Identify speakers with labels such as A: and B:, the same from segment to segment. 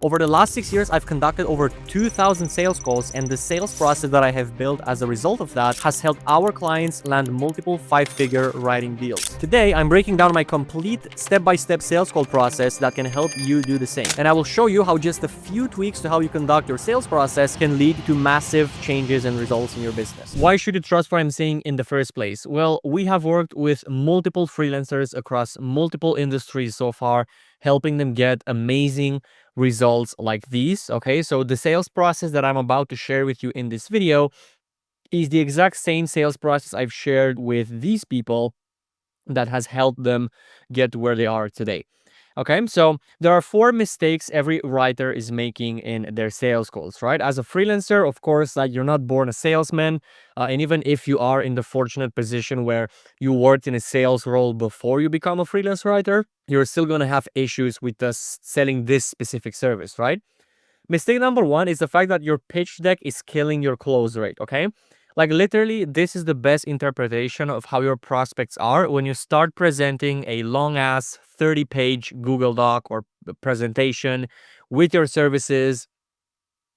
A: Over the last 6 years, I've conducted over 2,000 sales calls, and the sales process that I have built as a result of that has helped our clients land multiple 5-figure writing deals. Today, I'm breaking down my complete step-by-step sales call process that can help you do the same. And I will show you how just a few tweaks to how you conduct your sales process can lead to massive changes and results in your business. Why should you trust what I'm saying in the first place? Well, we have worked with multiple freelancers across multiple industries so far, helping them get amazing results like these. Okay, so the sales process that I'm about to share with you in this video is the exact same sales process I've shared with these people that has helped them get to where they are today. Okay, so there are 4 mistakes every writer is making in their sales calls, right? As a freelancer, of course, like you're not born a salesman. And even if you are in the fortunate position where you worked in a sales role before you become a freelance writer, you're still going to have issues with selling this specific service, right? Mistake number 1 is the fact that your pitch deck is killing your close rate, okay? Like literally, this is the best interpretation of how your prospects are when you start presenting a long-ass 30-page Google Doc or presentation with your services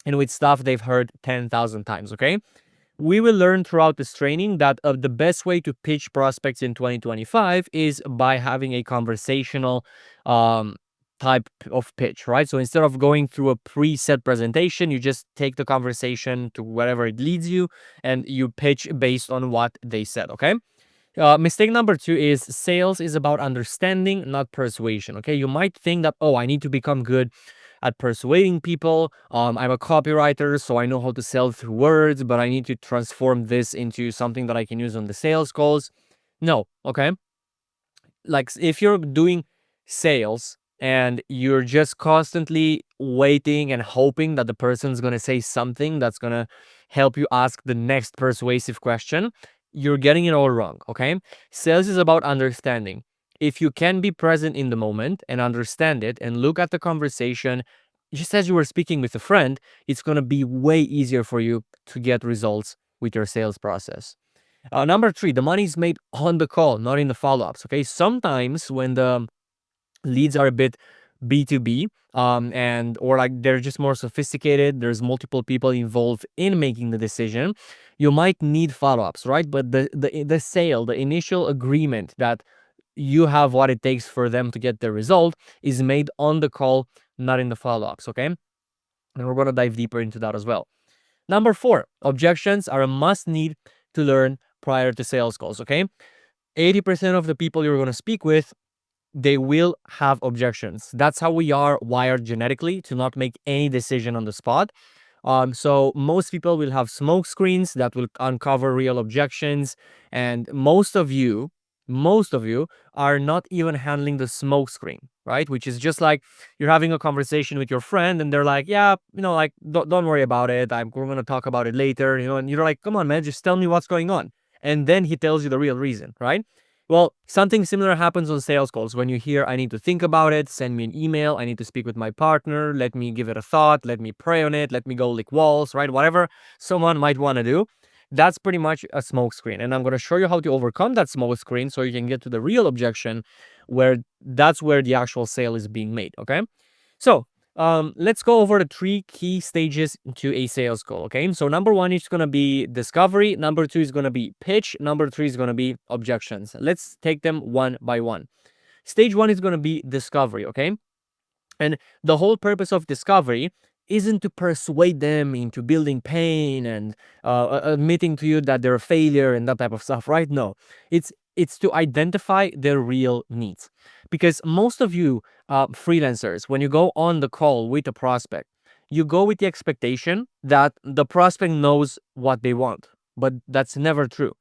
A: and with stuff they've heard 10,000 times, okay? We will learn throughout this training that the best way to pitch prospects in 2025 is by having a conversational type of pitch, right? So instead of going through a preset presentation, you just take the conversation to wherever it leads you and you pitch based on what they said, okay? Mistake number 2 is sales is about understanding, not persuasion, okay? You might think that, oh, I need to become good at persuading people. I'm a copywriter, so I know how to sell through words, but I need to transform this into something that I can use on the sales calls. No, okay? Like if you're doing sales and you're just constantly waiting and hoping that the person's going to say something that's going to help you ask the next persuasive question, you're getting it all wrong, okay? Sales is about understanding. If you can be present in the moment and understand it and look at the conversation just as you were speaking with a friend, it's going to be way easier for you to get results with your sales process. Number 3, the money is made on the call, not in the follow-ups, okay? Sometimes when the leads are a bit B2B, and or like they're just more sophisticated, there's multiple people involved in making the decision, you might need follow-ups, right? But the sale, the initial agreement that you have what it takes for them to get the result is made on the call, not in the follow-ups, okay? And we're going to dive deeper into that as well. Number 4, objections are a must-need to learn prior to sales calls, okay? 80% of the people you're going to speak with, they will have objections. That's how we are wired genetically, to not make any decision on the spot. So most people will have smoke screens that will uncover real objections, and most of you are not even handling the smoke screen, right? Which is just like you're having a conversation with your friend and they're like, yeah, like don't worry about it. We're going to talk about it later, and you're like, come on, man, just tell me what's going on. And then he tells you the real reason, right? Well, something similar happens on sales calls. When you hear, I need to think about it, send me an email, I need to speak with my partner, let me give it a thought, let me pray on it, let me go lick walls, right? Whatever someone might want to do, that's pretty much a smoke screen. And I'm going to show you how to overcome that smoke screen so you can get to the real objection, where that's where the actual sale is being made, okay? So let's go over the 3 key stages to a sales call, okay? So number 1 is going to be discovery. Number 2 is going to be pitch. Number 3 is going to be objections. Let's take them one by one. Stage 1 is going to be discovery, okay? And the whole purpose of discovery isn't to persuade them into building pain and admitting to you that they're a failure and that type of stuff, right? No, it's to identify their real needs. Because most of you freelancers, when you go on the call with a prospect, you go with the expectation that the prospect knows what they want, but that's never true.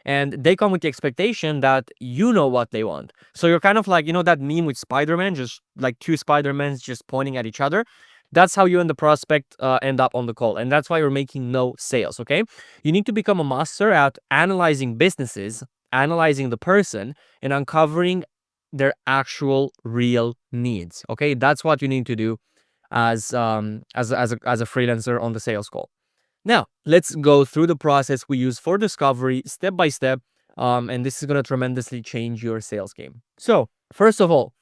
A: And they come with the expectation that you know what they want. So you're kind of like, that meme with Spider-Man, just like 2 Spider-Mans just pointing at each other. That's how you and the prospect end up on the call. And that's why you're making no sales, okay? You need to become a master at analyzing businesses, analyzing the person, and uncovering their actual real needs, okay? That's what you need to do as a freelancer on the sales call. Now, let's go through the process we use for discovery step by step, and this is going to tremendously change your sales game. So, first of all,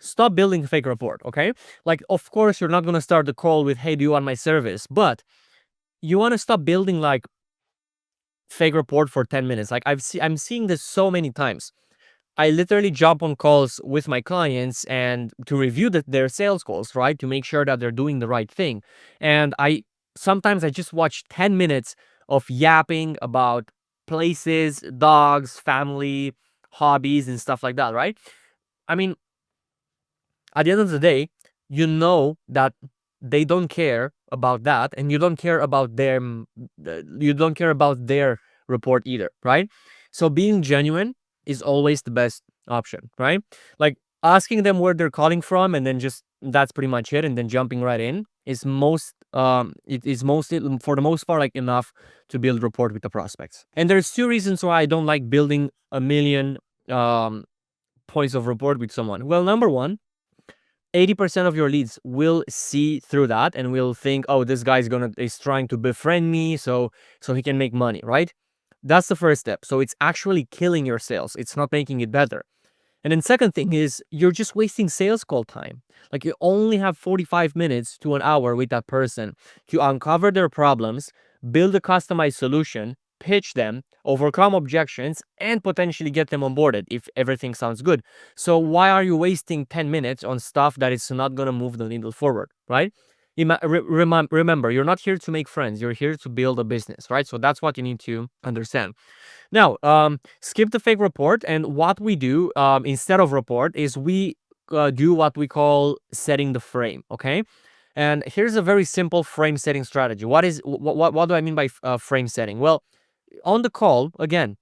A: stop building a fake report, okay? Like, of course, you're not going to start the call with, hey, do you want my service? But you want to stop building like fake report for 10 minutes. Like I'm seeing this so many times. I literally jump on calls with my clients and to review their sales calls, right? To make sure that they're doing the right thing. And sometimes I just watch 10 minutes of yapping about places, dogs, family, hobbies, and stuff like that, right? I mean, at the end of the day, you know that they don't care about that, and you don't care about them. You don't care about their report either, right? So being genuine is always the best option, right? Like asking them where they're calling from, and then just that's pretty much it, and then jumping right in is it is mostly for the most part like enough to build rapport with the prospects. And there's two reasons why I don't like building a million points of rapport with someone. Well, number one, 80% of your leads will see through that and will think, oh, this guy's is trying to befriend me so he can make money, right? That's the first step. So it's actually killing your sales. It's not making it better. And then second thing is you're just wasting sales call time. Like you only have 45 minutes to an hour with that person to uncover their problems, build a customized solution, pitch them, overcome objections, and potentially get them onboarded if everything sounds good. So why are you wasting 10 minutes on stuff that is not going to move the needle forward, right? Remember, you're not here to make friends. You're here to build a business, right? So that's what you need to understand. Now, skip the fake report, and what we do instead of report is we do what we call setting the frame, okay? And here's a very simple frame setting strategy. What do I mean by frame setting? Well, on the call, again,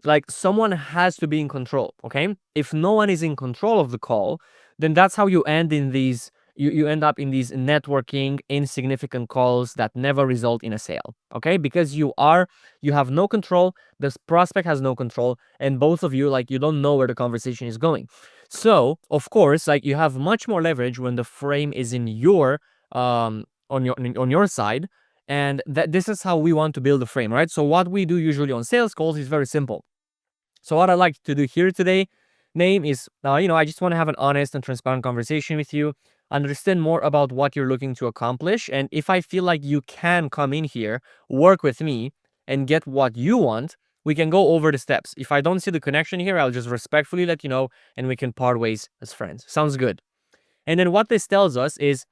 A: like someone has to be in control, okay? If no one is in control of the call, then that's how you end in these you end up in these networking insignificant calls that never result in a sale, okay? Because you have no control, the prospect has no control, and both of you, like, you don't know where the conversation is going. So of course, like, you have much more leverage when the frame is in your on your side, and this is how we want to build a frame, right? So what we do usually on sales calls is very simple. So what I like to do here today, name is, I just want to have an honest and transparent conversation with you, understand more about what you're looking to accomplish. And if I feel like you can come in here, work with me, and get what you want, we can go over the steps. If I don't see the connection here, I'll just respectfully let you know, and we can part ways as friends. Sounds good. And then what this tells us is,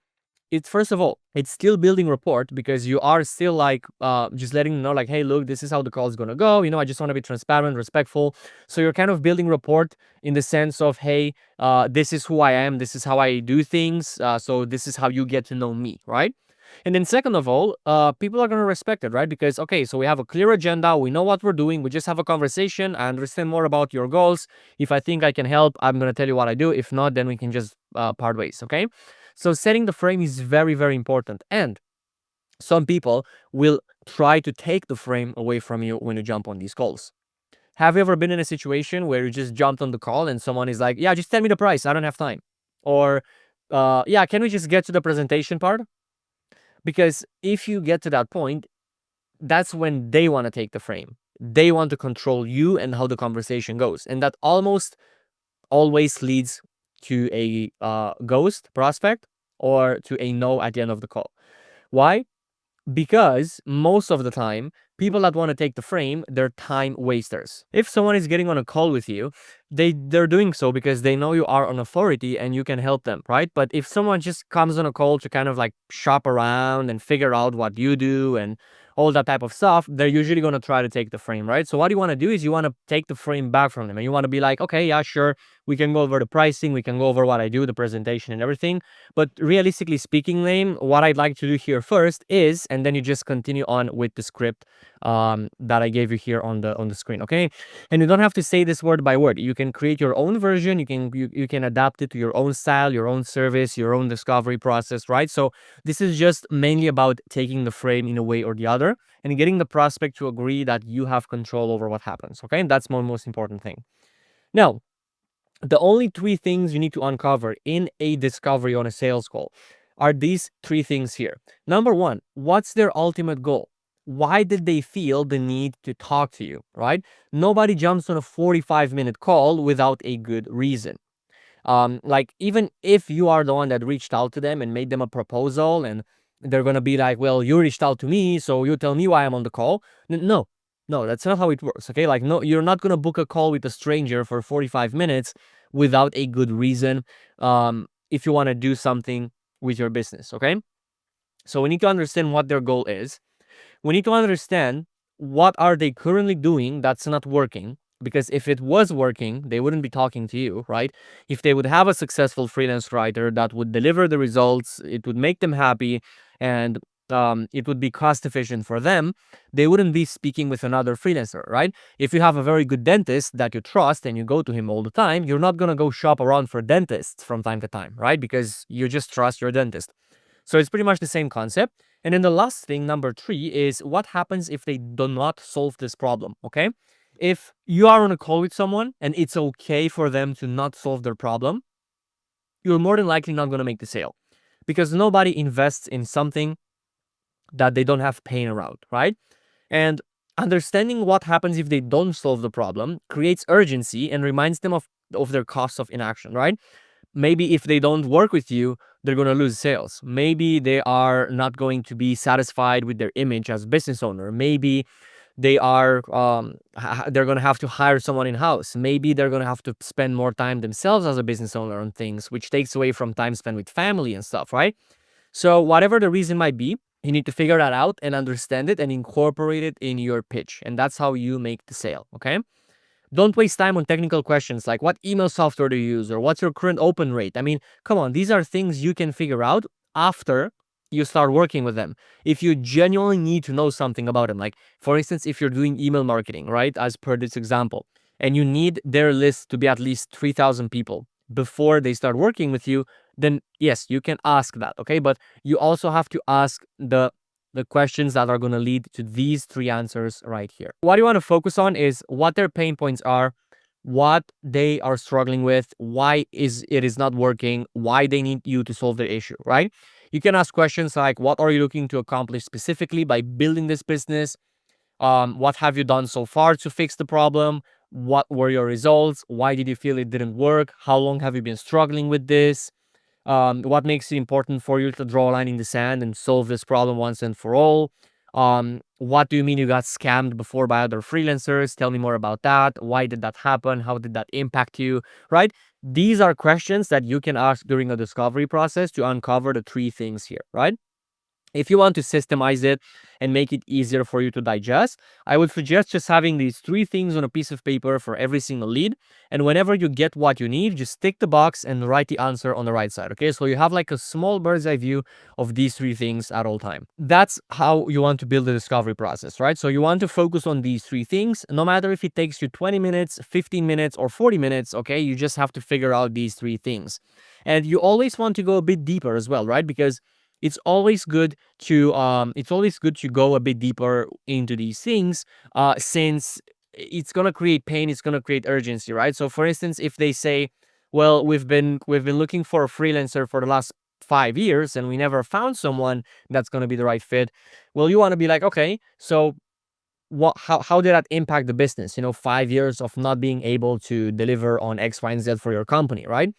A: it's first of all, it's still building rapport because you are still like just letting them know, like, hey, look, this is how the call is going to go. I just want to be transparent, respectful. So you're kind of building rapport in the sense of, hey, this is who I am, this is how I do things, so this is how you get to know me, right? And then second of all, people are going to respect it, right? Because, okay, so we have a clear agenda, we know what we're doing, we just have a conversation, I understand more about your goals. If I think I can help, I'm going to tell you what I do. If not, then we can just part ways, okay? So setting the frame is very, very important. And some people will try to take the frame away from you when you jump on these calls. Have you ever been in a situation where you just jumped on the call and someone is like, yeah, just tell me the price, I don't have time? Or, yeah, can we just get to the presentation part? Because if you get to that point, that's when they want to take the frame. They want to control you and how the conversation goes. And that almost always leads to a ghost prospect or to a no at the end of the call. Why? Because most of the time, people that want to take the frame, they're time wasters. If someone is getting on a call with you, they're doing so because they know you are an authority and you can help them, right? But if someone just comes on a call to kind of like shop around and figure out what you do and all that type of stuff, they're usually going to try to take the frame, right? So what you want to do is you want to take the frame back from them, and you want to be like, okay, yeah, sure, we can go over the pricing, we can go over what I do, the presentation and everything. But realistically speaking, name, what I'd like to do here first is, and then you just continue on with the script that I gave you here on the screen, okay? And you don't have to say this word by word. You can create your own version. You can adapt it to your own style, your own service, your own discovery process, right? So this is just mainly about taking the frame in a way or the other and getting the prospect to agree that you have control over what happens, okay? And that's my most important thing. Now, the only three things you need to uncover in a discovery on a sales call are these three things here. Number one, what's their ultimate goal? Why did they feel the need to talk to you, right? Nobody jumps on a 45-minute call without a good reason. Like, even if you are the one that reached out to them and made them a proposal, and they're gonna be like, well, you reached out to me, so you tell me why I'm on the call. No, no, that's not how it works. Okay, like, no, you're not gonna book a call with a stranger for 45 minutes without a good reason. If you want to do something with your business, okay? So we need to understand what their goal is. We need to understand what are they currently doing that's not working, because if it was working, they wouldn't be talking to you, right? If they would have a successful freelance writer that would deliver the results, it would make them happy, and it would be cost efficient for them, they wouldn't be speaking with another freelancer, right? If you have a very good dentist that you trust and you go to him all the time, you're not going to go shop around for dentists from time to time, right? Because you just trust your dentist. So it's pretty much the same concept. And then the last thing, number 3, is what happens if they do not solve this problem, okay? If you are on a call with someone and it's okay for them to not solve their problem, you're more than likely not going to make the sale, because nobody invests in something that they don't have pain around, right? And understanding what happens if they don't solve the problem creates urgency and reminds them of their cost of inaction, right? Maybe if they don't work with you, they're going to lose sales. Maybe they are not going to be satisfied with their image as business owner. Maybe they are they're going to have to hire someone in-house. Maybe they're going to have to spend more time themselves as a business owner on things, which takes away from time spent with family and stuff, right? So whatever the reason might be, you need to figure that out and understand it and incorporate it in your pitch. And that's how you make the sale, okay? Don't waste time on technical questions like what email software do you use or what's your current open rate. I mean, come on, these are things you can figure out after you start working with them. If you genuinely need to know something about them, like for instance, if you're doing email marketing, right, as per this example, and you need their list to be at least 3,000 people before they start working with you, then yes, you can ask that, okay? But you also have to ask the questions that are going to lead to these 3 answers right here. What you want to focus on is what their pain points are, what they are struggling with, why it is not working, why they need you to solve the issue, right? You can ask questions like, what are you looking to accomplish specifically by building this business? What have you done so far to fix the problem? What were your results? Why did you feel it didn't work? How long have you been struggling with this? What makes it important for you to draw a line in the sand and solve this problem once and for all? What do you mean you got scammed before by other freelancers? Tell me more about that. Why did that happen? How did that impact you? Right? These are questions that you can ask during a discovery process to uncover the 3 things here, right? If you want to systemize it and make it easier for you to digest, I would suggest just having these 3 things on a piece of paper for every single lead. And whenever you get what you need, just tick the box and write the answer on the right side. Okay, so you have like a small bird's eye view of these 3 things at all time. That's how you want to build the discovery process, right? So you want to focus on these 3 things, no matter if it takes you 20 minutes, 15 minutes, or 40 minutes. Okay, you just have to figure out these 3 things. And you always want to go a bit deeper as well, right? Because it's always good to go a bit deeper into these things, since it's gonna create pain, it's gonna create urgency, right? So for instance, if they say, well, we've been looking for a freelancer for the last 5 years and we never found someone that's gonna be the right fit, well, you want to be like, okay, so how did that impact the business? 5 years of not being able to deliver on X, Y, and Z for your company, right?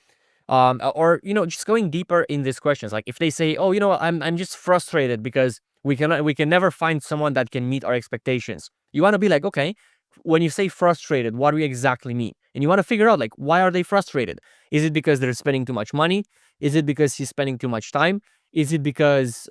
A: Or just going deeper in these questions, like if they say, oh, I'm just frustrated because we can never find someone that can meet our expectations. You want to be like, okay, when you say frustrated, what do you exactly mean? And you want to figure out, like, why are they frustrated? Is it because they're spending too much money? Is it because he's spending too much time? Is it because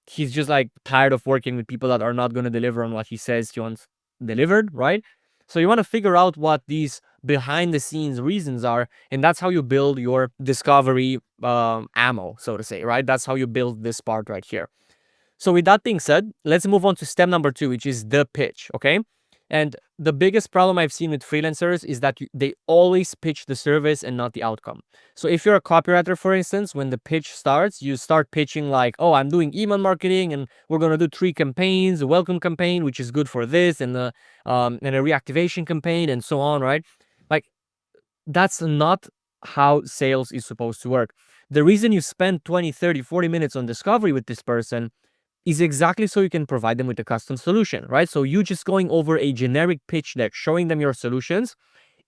A: he's just like tired of working with people that are not going to deliver on what he says he wants delivered, right? So you want to figure out what these behind the scenes reasons are, and that's how you build your discovery ammo, so to say, right? That's how you build this part right here. So with that being said, let's move on to step number 2, which is the pitch, okay? And the biggest problem I've seen with freelancers is that they always pitch the service and not the outcome. So if you're a copywriter, for instance, when the pitch starts, you start pitching like, oh, I'm doing email marketing and we're going to do 3 campaigns, a welcome campaign, which is good for this, and a reactivation campaign, and so on, right? Like, that's not how sales is supposed to work. The reason you spend 20, 30, 40 minutes on discovery with this person is exactly so you can provide them with a custom solution, right? So you just going over a generic pitch deck, showing them your solutions,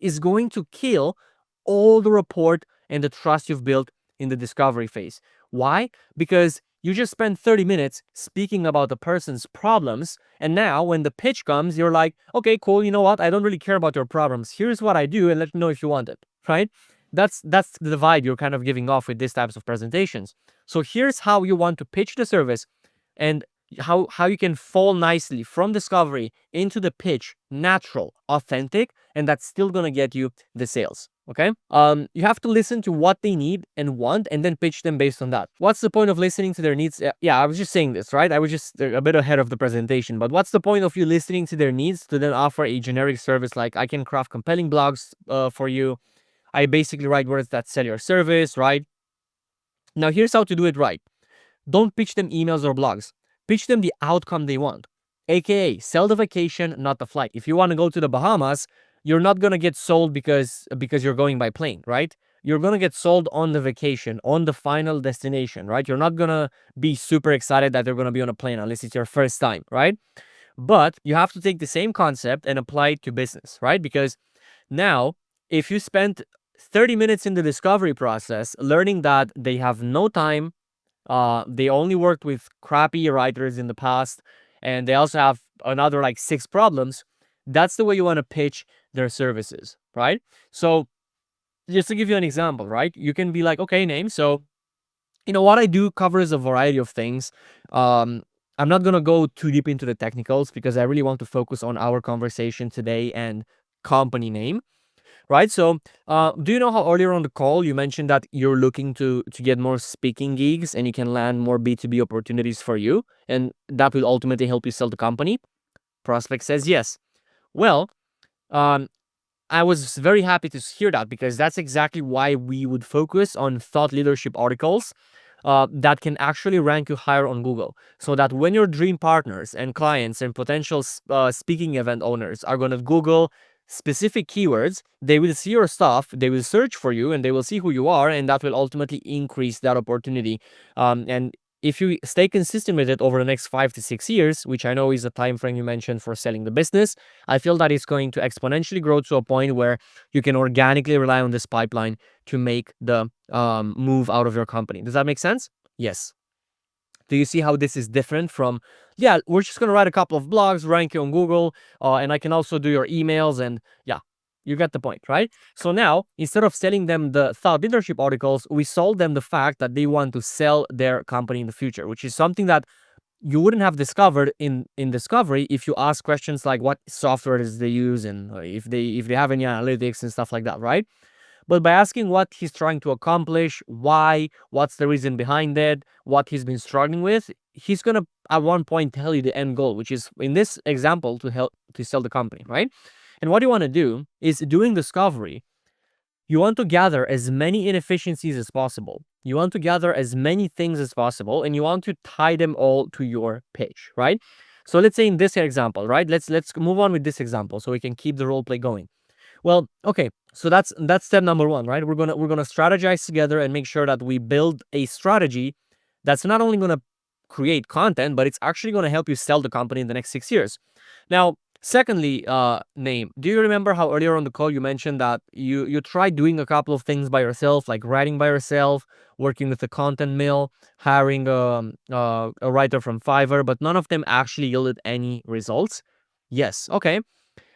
A: is going to kill all the rapport and the trust you've built in the discovery phase. Why? Because you just spent 30 minutes speaking about the person's problems, and now when the pitch comes, you're like, okay, cool, you know what? I don't really care about your problems. Here's what I do, and let me know if you want it, right? That's the vibe you're kind of giving off with these types of presentations. So here's how you want to pitch the service, and how you can fall nicely from discovery into the pitch, natural, authentic, and that's still gonna get you the sales. Okay. You have to listen to what they need and want, and then pitch them based on that. What's the point of listening to their needs? Yeah, I was just saying this, right? I was just a bit ahead of the presentation, but what's the point of you listening to their needs to then offer a generic service like I can craft compelling blogs for you? I basically write words that sell your service, right? Now here's how to do it right. Don't pitch them emails or blogs. Pitch them the outcome they want. AKA, sell the vacation, not the flight. If you want to go to the Bahamas, you're not going to get sold because you're going by plane, right? You're going to get sold on the vacation, on the final destination, right? You're not going to be super excited that they're going to be on a plane unless it's your first time, right? But you have to take the same concept and apply it to business, right? Because now, if you spend 30 minutes in the discovery process learning that they have no time, they only worked with crappy writers in the past, and they also have another like 6 problems, that's the way you want to pitch their services, right? So just to give you an example, right? You can be like, okay, name. So, what I do covers a variety of things. I'm not going to go too deep into the technicals because I really want to focus on our conversation today and company name. Right. So, do you know how earlier on the call you mentioned that you're looking to get more speaking gigs and you can land more B2B opportunities for you, and that will ultimately help you sell the company? Prospect says yes. Well, um, I was very happy to hear that because that's exactly why we would focus on thought leadership articles that can actually rank you higher on Google, so that when your dream partners and clients and potential speaking event owners are going to Google specific keywords, they will see your stuff, they will search for you, and they will see who you are, and that will ultimately increase that opportunity. And if you stay consistent with it over the next 5 to 6 years, which I know is a time frame you mentioned for selling the business, I feel that it's going to exponentially grow to a point where you can organically rely on this pipeline to make the move out of your company. Does that make sense? Yes. Do you see how this is different from, yeah, we're just going to write a couple of blogs, rank you on Google, and I can also do your emails, and yeah, you get the point, right? So now, instead of selling them the thought leadership articles, we sold them the fact that they want to sell their company in the future, which is something that you wouldn't have discovered in discovery if you ask questions like what software does they use, and if they have any analytics and stuff like that, right? But by asking what he's trying to accomplish, why, what's the reason behind it, what he's been struggling with, he's gonna at one point tell you the end goal, which is in this example to help to sell the company, right? And what you want to do is, doing discovery, you want to gather as many inefficiencies as possible. You want to gather as many things as possible, and you want to tie them all to your pitch, right? So let's say in this example, right? Let's move on with this example so we can keep the role play going. Well, okay, so that's step number 1, right? We're gonna strategize together and make sure that we build a strategy that's not only gonna create content, but it's actually gonna help you sell the company in the next 6 years. Now, secondly, name. Do you remember how earlier on the call you mentioned that you tried doing a couple of things by yourself, like writing by yourself, working with a content mill, hiring a writer from Fiverr, but none of them actually yielded any results? Yes. Okay.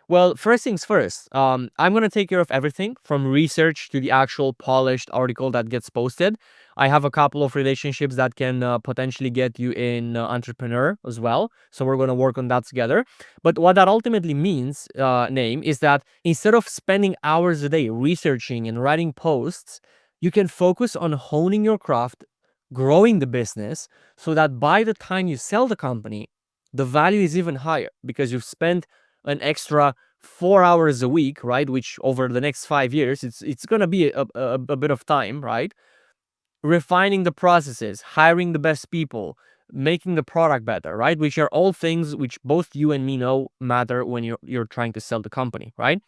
A: Well, first things first, I'm going to take care of everything from research to the actual polished article that gets posted. I have a couple of relationships that can potentially get you in Entrepreneur as well. So we're going to work on that together. But what that ultimately means, name, is that instead of spending hours a day researching and writing posts, you can focus on honing your craft, growing the business, so that by the time you sell the company, the value is even higher because you've spent an extra 4 hours a week, right? Which over the next 5 years, it's gonna be a bit of time, right? Refining the processes, hiring the best people, making the product better, right? Which are all things which both you and me know matter when you're trying to sell the company, right?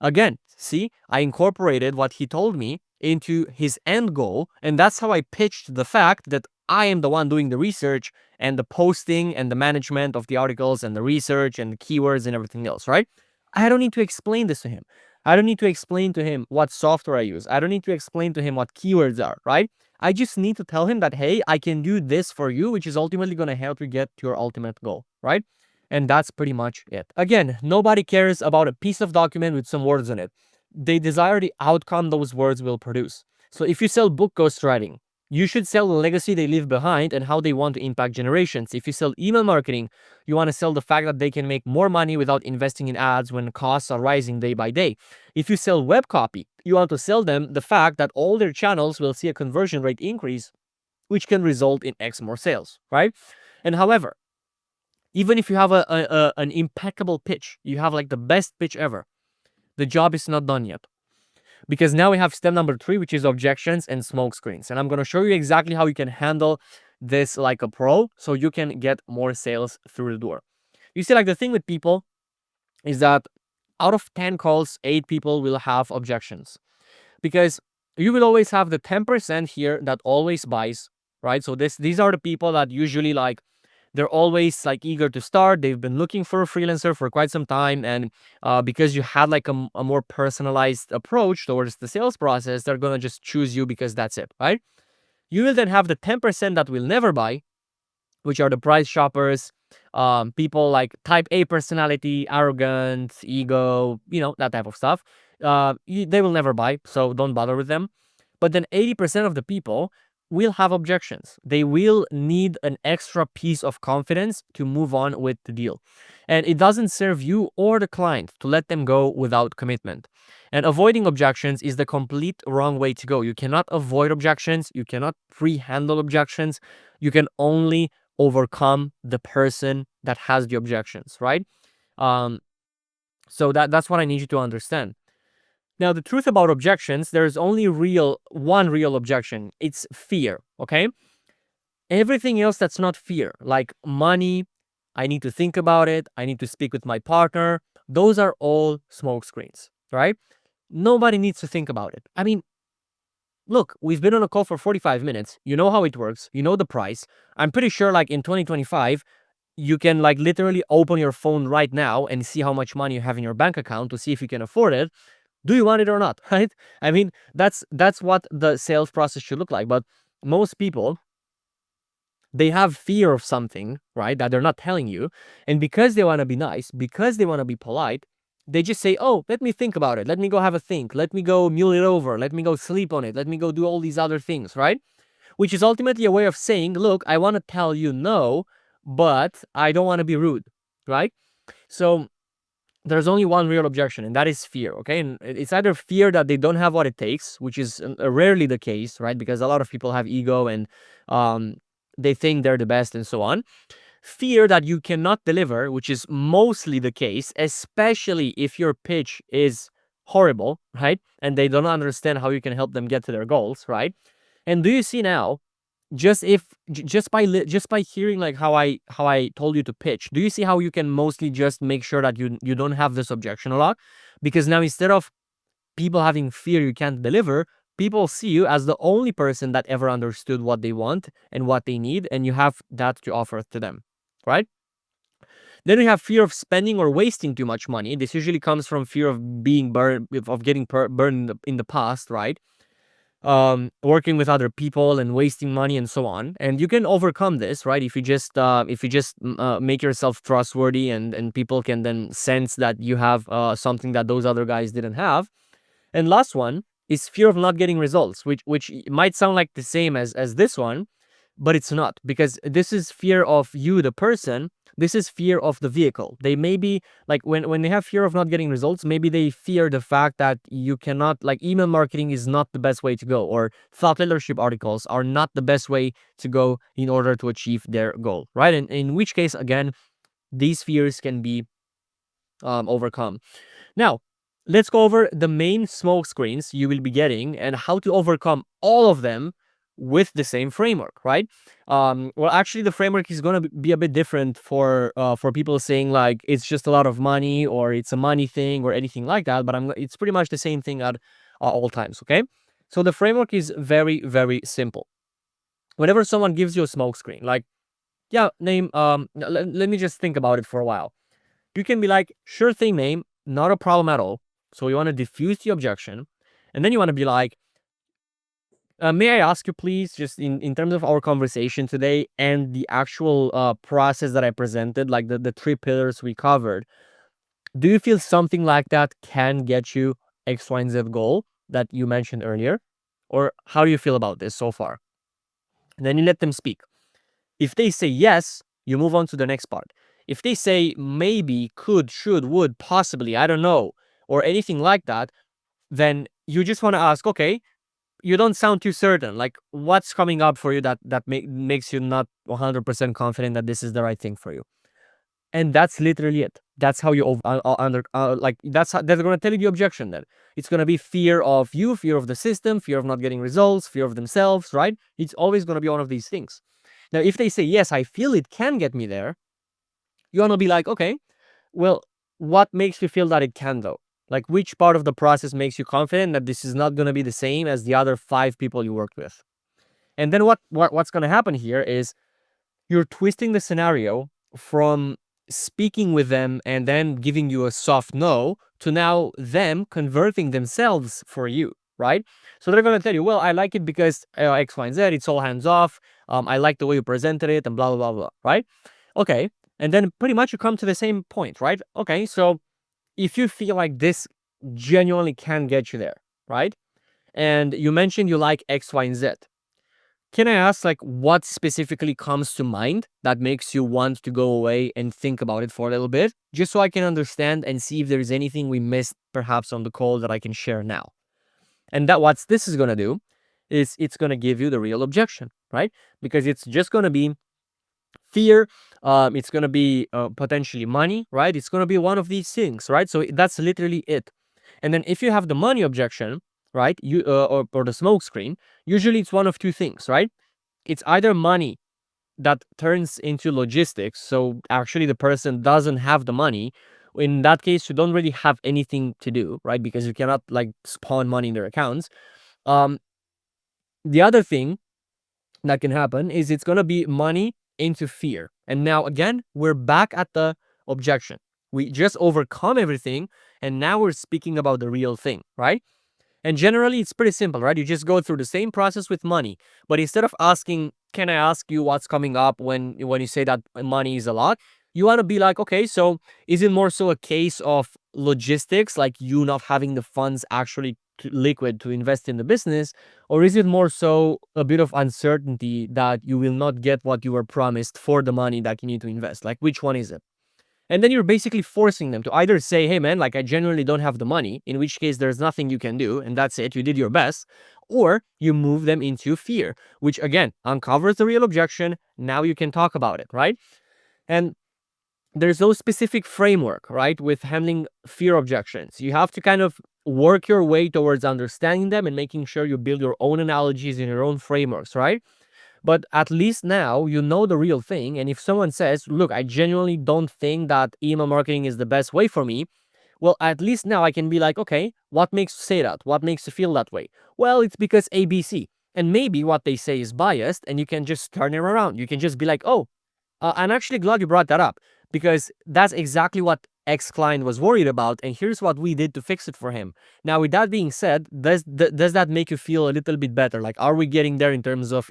A: Again, see, I incorporated what he told me into his end goal, and that's how I pitched the fact that I am the one doing the research and the posting and the management of the articles and the research and the keywords and everything else, right? I don't need to explain this to him. I don't need to explain to him what software I use. I don't need to explain to him what keywords are, right? I just need to tell him that, hey, I can do this for you, which is ultimately going to help you get to your ultimate goal, right? And that's pretty much it. Again, nobody cares about a piece of document with some words in it. They desire the outcome those words will produce. So if you sell book ghostwriting, you should sell the legacy they leave behind and how they want to impact generations. If you sell email marketing, you want to sell the fact that they can make more money without investing in ads when costs are rising day by day. If you sell web copy, you want to sell them the fact that all their channels will see a conversion rate increase, which can result in X more sales, right? And however, even if you have an impeccable pitch, you have like the best pitch ever, the job is not done yet. Because now we have step number 3, which is objections and smoke screens. And I'm going to show you exactly how you can handle this like a pro so you can get more sales through the door. You see, like the thing with people is that out of 10 calls, 8 people will have objections. Because you will always have the 10% here that always buys, right? So these are the people that usually like, they're always like eager to start. They've been looking for a freelancer for quite some time. And because you had like a more personalized approach towards the sales process, they're going to just choose you because that's it, right? You will then have the 10% that will never buy, which are the price shoppers, people like type A personality, arrogant, ego, that type of stuff. They will never buy, so don't bother with them. But then 80% of the people will have objections. They will need an extra piece of confidence to move on with the deal. And it doesn't serve you or the client to let them go without commitment. And avoiding objections is the complete wrong way to go. You cannot avoid objections. You cannot pre-handle objections. You can only overcome the person that has the objections, right? So that's what I need you to understand. Now, the truth about objections, there's only one real objection. It's fear, okay? Everything else that's not fear, like money, I need to think about it, I need to speak with my partner, those are all smoke screens, right? Nobody needs to think about it. I mean, look, we've been on a call for 45 minutes. You know how it works. You know the price. I'm pretty sure like in 2025, you can like literally open your phone right now and see how much money you have in your bank account to see if you can afford it. Do you want it or not, right? I mean, that's what the sales process should look like. But most people, they have fear of something, right, that they're not telling you. And because they want to be nice, because they want to be polite, they just say, oh, let me think about it. Let me go have a think. Let me go mule it over. Let me go sleep on it. Let me go do all these other things, right? Which is ultimately a way of saying, look, I want to tell you no, but I don't want to be rude, right? So there's only one real objection, and that is fear, okay? And it's either fear that they don't have what it takes, which is rarely the case, right? Because a lot of people have ego and they think they're the best and so on. Fear that you cannot deliver, which is mostly the case, especially if your pitch is horrible, right? And they don't understand how you can help them get to their goals, right? And do you see now, just by hearing like how I told you to pitch, do you see how you can mostly just make sure that you don't have this objection a lot? Because now instead of people having fear you can't deliver, people see you as the only person that ever understood what they want and what they need, and you have that to offer to them, right? Then you have fear of spending or wasting too much money. This usually comes from fear of being burned, of getting burned in the past, right? Working with other people and wasting money and so on. And you can overcome this, right? If you just make yourself trustworthy and people can then sense that you have something that those other guys didn't have. And last one is fear of not getting results, which might sound like the same as this one, but it's not, because this is fear of you, the person. This is fear of the vehicle. They may be like, when they have fear of not getting results, maybe they fear the fact that you cannot, like, email marketing is not the best way to go, or thought leadership articles are not the best way to go in order to achieve their goal, right? And in which case, again, these fears can be overcome. Now, let's go over the main smoke screens you will be getting and how to overcome all of them with the same framework, right? Well, actually, the framework is going to be a bit different for people saying like it's just a lot of money or it's a money thing or anything like that. But it's pretty much the same thing at all times. Okay, so the framework is very, very simple. Whenever someone gives you a smoke screen, like, yeah, name, let me just think about it for a while. You can be like, sure thing, name, not a problem at all. So you want to diffuse the objection, and then you want to be like, may I ask you, please, just in terms of our conversation today and the actual process that I presented, like the three pillars we covered, do you feel something like that can get you X, Y, and Z goal that you mentioned earlier? Or how do you feel about this so far? And then you let them speak. If they say yes, you move on to the next part. If they say maybe, could, should, would, possibly, I don't know, or anything like that, then you just want to ask, okay, you don't sound too certain. Like, what's coming up for you that makes you not 100% confident that this is the right thing for you? And that's literally it. That's how you like that's going to tell you the objection. Then it's going to be fear of you, fear of the system, fear of not getting results, fear of themselves, right? It's always going to be one of these things. Now, if they say yes, I feel it can get me there, you want to be like, okay, well, what makes you feel that it can though? Like, which part of the process makes you confident that this is not going to be the same as the other 5 people you worked with? And then what's going to happen here is you're twisting the scenario from speaking with them and then giving you a soft no to now them converting themselves for you, right? So they're going to tell you, well, I like it because X, Y, and Z, it's all hands off. I like the way you presented it and blah, blah, blah, blah, right? Okay. And then pretty much you come to the same point, right? Okay. So if you feel like this genuinely can get you there, right? And you mentioned you like X, Y, and Z. Can I ask, like, what specifically comes to mind that makes you want to go away and think about it for a little bit, just so I can understand and see if there's anything we missed perhaps on the call that I can share now? And that what this is going to do is it's going to give you the real objection, right? Because it's just going to be fear, it's going to be potentially money, right? It's going to be one of these things, right? So that's literally it. And then if you have the money objection, right, you or the smoke screen, usually it's one of two things, right? It's either money that turns into logistics, so actually the person doesn't have the money. In that case, you don't really have anything to do, right? Because you cannot like spawn money in their accounts. um the other thing that can happen is it's going to be money into fear. And now again, we're back at the objection. We just overcome everything, and now we're speaking about the real thing, right? And generally, it's pretty simple, right? You just go through the same process with money, but instead of asking, "Can I ask you what's coming up?" when you say that money is a lot, you want to be like, "Okay, so is it more so a case of logistics, like you not having the funds actually liquid to invest in the business, or is it more so a bit of uncertainty that you will not get what you were promised for the money that you need to invest? Like, which one is it?" And then you're basically forcing them to either say, "Hey man, like I genuinely don't have the money," in which case there's nothing you can do, and that's it, you did your best, or you move them into fear, which again uncovers the real objection. Now you can talk about it, right? And there's no specific framework, right, with handling fear objections. You have to kind of work your way towards understanding them and making sure you build your own analogies in your own frameworks, right? But at least now you know the real thing. And if someone says, "Look, I genuinely don't think that email marketing is the best way for me," well, at least now I can be like, "Okay, what makes you say that? What makes you feel that way?" "Well, it's because ABC." And maybe what they say is biased, and you can just turn it around. You can just be like, "Oh, I'm actually glad you brought that up, because that's exactly what X client was worried about, and here's what we did to fix it for him." Now, with that being said, does that make you feel a little bit better? Like, are we getting there in terms of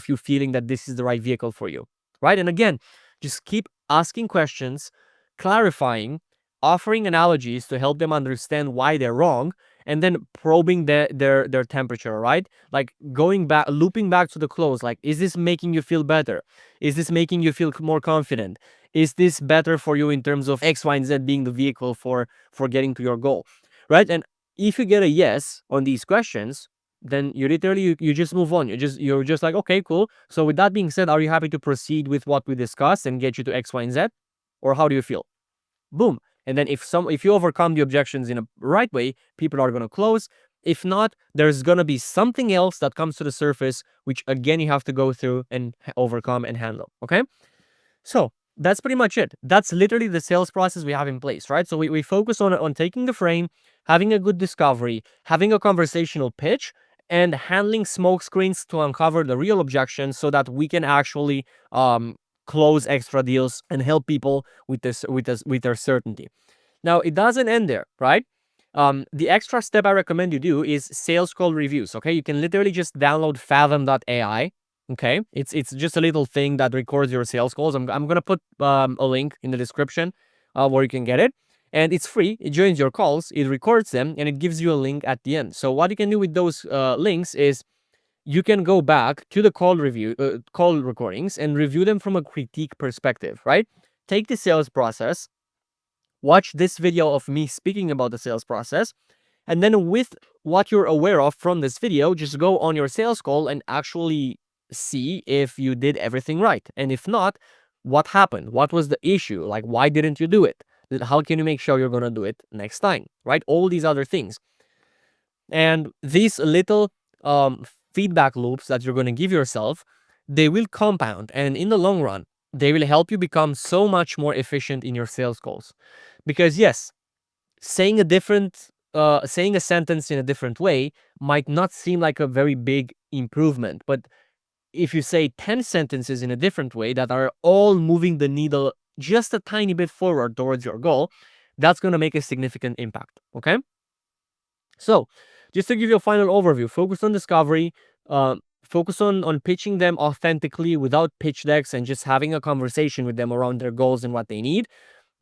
A: you feeling that this is the right vehicle for you, right? And again, just keep asking questions, clarifying, offering analogies to help them understand why they're wrong, and then probing their temperature, right? Like going back, looping back to the close. Like, is this making you feel better? Is this making you feel more confident? Is this better for you in terms of X, Y, and Z being the vehicle for getting to your goal, right? And if you get a yes on these questions, then you literally you just move on. You're just like, "Okay, cool. So with that being said, are you happy to proceed with what we discussed and get you to X, Y, and Z, or how do you feel?" Boom. And then if you overcome the objections in a right way, people are going to close. If not, there's going to be something else that comes to the surface, which again you have to go through and overcome and handle. Okay. So that's pretty much it. That's literally the sales process we have in place, right? So we focus on taking the frame, having a good discovery, having a conversational pitch, and handling smoke screens to uncover the real objections so that we can actually close extra deals and help people with their certainty. Now, it doesn't end there, right? The extra step I recommend you do is sales call reviews. Okay, you can literally just download Fathom.ai. Okay, it's just a little thing that records your sales calls. I'm gonna put a link in the description where you can get it, and it's free. It joins your calls, it records them, and it gives you a link at the end. So what you can do with those links is you can go back to the call recordings and review them from a critique perspective. Right? Take the sales process, watch this video of me speaking about the sales process, and then with what you're aware of from this video, just go on your sales call and actually see if you did everything right. And if not, what happened? What was the issue? Like, why didn't you do it? How can you make sure you're going to do it next time? Right? All these other things. And these little feedback loops that you're going to give yourself, they will compound. And in the long run, they will help you become so much more efficient in your sales calls. Because yes, saying a sentence in a different way might not seem like a very big improvement, but if you say 10 sentences in a different way that are all moving the needle just a tiny bit forward towards your goal, that's going to make a significant impact. Okay, so just to give you a final overview, focus on discovery, focus on pitching them authentically without pitch decks and just having a conversation with them around their goals and what they need.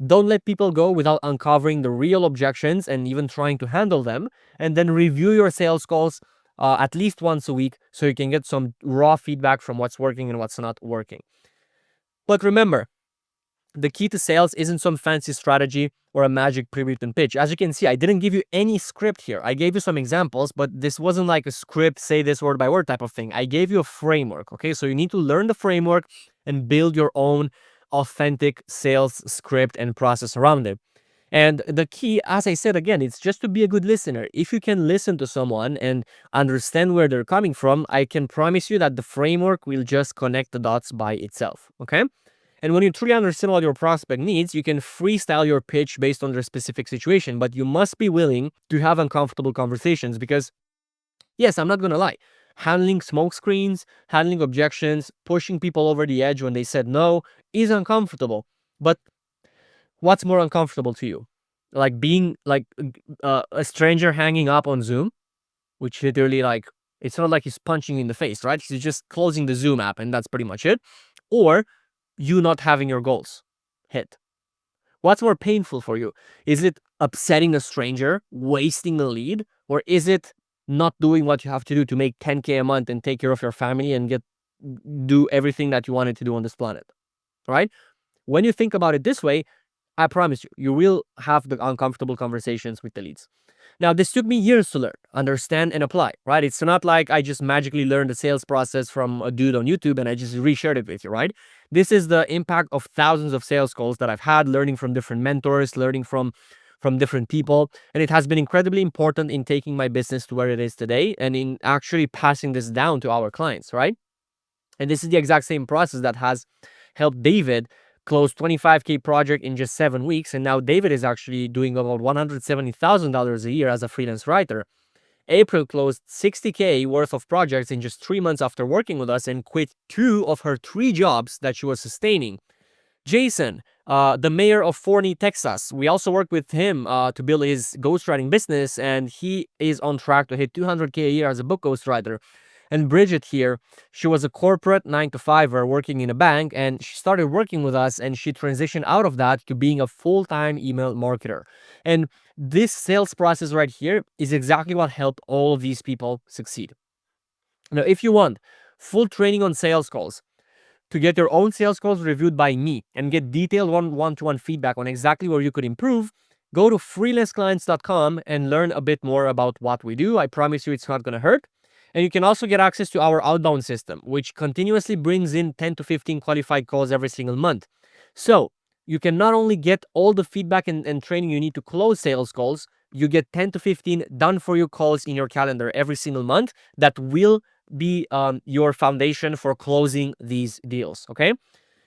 A: Don't let people go without uncovering the real objections and even trying to handle them. And then review your sales calls at least once a week so you can get some raw feedback from what's working and what's not working. But remember, the key to sales isn't some fancy strategy or a magic pre-written pitch. As you can see, I didn't give you any script here. I gave you some examples, but this wasn't like a script, say this word by word type of thing. I gave you a framework, okay? So you need to learn the framework and build your own authentic sales script and process around it. And the key, as I said again, it's just to be a good listener. If you can listen to someone and understand where they're coming from, I can promise you that the framework will just connect the dots by itself, okay? And when you truly understand what your prospect needs, you can freestyle your pitch based on their specific situation, but you must be willing to have uncomfortable conversations because, yes, I'm not going to lie, handling smoke screens, handling objections, pushing people over the edge when they said no is uncomfortable. But what's more uncomfortable to you? Like being like a stranger hanging up on Zoom, which literally like, it's not like he's punching you in the face, right? He's just closing the Zoom app and that's pretty much it. Or you not having your goals hit. What's more painful for you? Is it upsetting a stranger, wasting a lead, or is it not doing what you have to do to make 10K a month and take care of your family and do everything that you wanted to do on this planet, right? When you think about it this way, I promise you, you will have the uncomfortable conversations with the leads. Now, this took me years to learn, understand, and apply, right? It's not like I just magically learned the sales process from a dude on YouTube and I just reshared it with you, right? This is the impact of thousands of sales calls that I've had, learning from different mentors, learning from different people. And it has been incredibly important in taking my business to where it is today and in actually passing this down to our clients, right? And this is the exact same process that has helped David close $25K project in just 7 weeks. And now David is actually doing about $170,000 a year as a freelance writer. April closed $60K worth of projects in just 3 months after working with us and quit 2 of her 3 jobs that she was sustaining. Jason, the mayor of Forney, Texas, we also worked with him to build his ghostwriting business, and he is on track to hit $200K a year as a book ghostwriter. And Bridget here, she was a corporate 9-to-5er working in a bank, and she started working with us and she transitioned out of that to being a full-time email marketer. And this sales process right here is exactly what helped all of these people succeed. Now, if you want full training on sales calls, to get your own sales calls reviewed by me and get detailed one-to-one feedback on exactly where you could improve, go to freelanceclients.com and learn a bit more about what we do. I promise you it's not going to hurt. And you can also get access to our outbound system, which continuously brings in 10 to 15 qualified calls every single month. So you can not only get all the feedback and training you need to close sales calls, you get 10 to 15 done for you calls in your calendar every single month that will be your foundation for closing these deals, okay?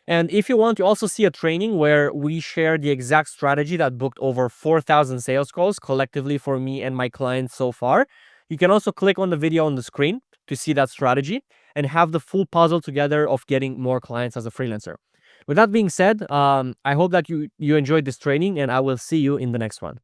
A: And if you want to also see a training where we share the exact strategy that booked over 4,000 sales calls collectively for me and my clients so far, you can also click on the video on the screen to see that strategy and have the full puzzle together of getting more clients as a freelancer. With that being said, I hope that you enjoyed this training, and I will see you in the next one.